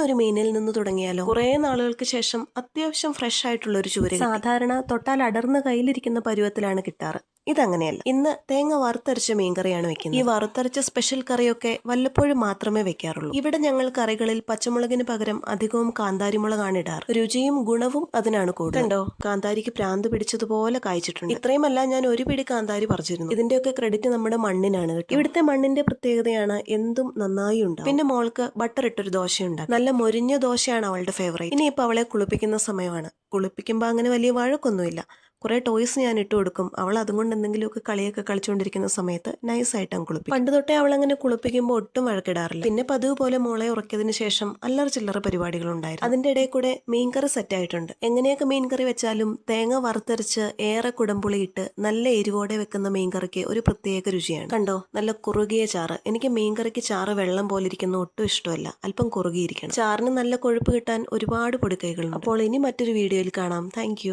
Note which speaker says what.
Speaker 1: ഇന്നൊരു മീനിൽ നിന്ന് തുടങ്ങിയാലോ? കുറെ നാളുകൾക്ക് ശേഷം അത്യാവശ്യം ഫ്രഷ് ആയിട്ടുള്ള ഒരു ചൂര. സാധാരണ തൊട്ടാൽ അടർന്ന് കയ്യിലിരിക്കുന്ന പരുവത്തിലാണ് കിട്ടാറ്. ഇതങ്ങനെയല്ല. ഇന്ന് തേങ്ങ വറുത്തരച്ച മീൻകറിയാണ് വെക്കുന്നത്. ഈ വറുത്തരച്ച സ്പെഷ്യൽ കറിയൊക്കെ വല്ലപ്പോഴും മാത്രമേ വെക്കാറുള്ളൂ. ഇവിടെ ഞങ്ങൾ കറികളിൽ പച്ചമുളകിന് പകരം അധികവും കാന്താരിമുളകാണ് ഇടാറ്. രുചിയും ഗുണവും അതിനാണ് കൂടുതൽ. കണ്ടോ, കാന്താരിക്ക് പ്രാന്ത് പിടിച്ചതുപോലെ കായ്ച്ചിട്ടുണ്ട്. ഇത്രയുമല്ല, ഞാൻ ഒരു പിടി കാന്താരി പറിച്ചിരുന്നു. ഇതിന്റെയൊക്കെ ക്രെഡിറ്റ് നമ്മുടെ മണ്ണിനാണ് കേട്ടോ. ഇവിടുത്തെ മണ്ണിന്റെ പ്രത്യേകതയാണ് എന്തും നന്നായി ഉണ്ടാവും. പിന്നെ മോൾക്ക് ബട്ടർ ഇട്ടൊരു ദോശയുണ്ടാകും. നല്ല മൊരിഞ്ഞ ദോശയാണ് അവളുടെ ഫേവറേറ്റ്. ഇനിയിപ്പോൾ അവളെ കുളിപ്പിക്കുന്ന സമയമാണ്. കുളിപ്പിക്കുമ്പോൾ അങ്ങനെ വലിയ വഴക്കൊന്നുമില്ല. കുറെ ടോയ്സ് ഞാൻ ഇട്ട് കൊടുക്കും. അവൾ അതുകൊണ്ട് എന്തെങ്കിലുമൊക്കെ കളിയൊക്കെ കളിച്ചുകൊണ്ടിരിക്കുന്ന സമയത്ത് നൈസായിട്ട് അങ്ങ് കുളിപ്പിക്കും. പണ്ട് തൊട്ടേ അവൾ അങ്ങനെ കുളിപ്പിക്കുമ്പോൾ ഒട്ടും വഴക്കിടാറില്ല. പിന്നെ പതിവ് പോലെ മോളെ ഉറക്കിയതിന് ശേഷം അല്ലറ ചില്ലറ പരിപാടികളുണ്ടായിരുന്നു. അതിന്റെ ഇടയിൽ കൂടെ മീൻകറി സെറ്റ് ആയിട്ടുണ്ട്. എങ്ങനെയൊക്കെ മീൻകറി വെച്ചാലും തേങ്ങ വറുത്തരച്ച് ഏറെ കുടംപുളിയിട്ട് നല്ല എരിവോടെ വെക്കുന്ന മീൻകറിക്ക് ഒരു പ്രത്യേക രുചിയാണ്. കണ്ടോ, നല്ല കുറുകിയ ചാറ്. എനിക്ക് മീൻകറിക്ക് ചാറ് വെള്ളം പോലെ ഇരിക്കുന്ന ഒട്ടും ഇഷ്ടമല്ല. അല്പം കുറുകിയിരിക്കണം. ചാറിന് നല്ല കൊഴുപ്പ് കിട്ടാൻ ഒരുപാട് പൊടിക്കൈകളുണ്ട്. അപ്പോൾ ഇനി മറ്റൊരു വീഡിയോയിൽ കാണാം. താങ്ക്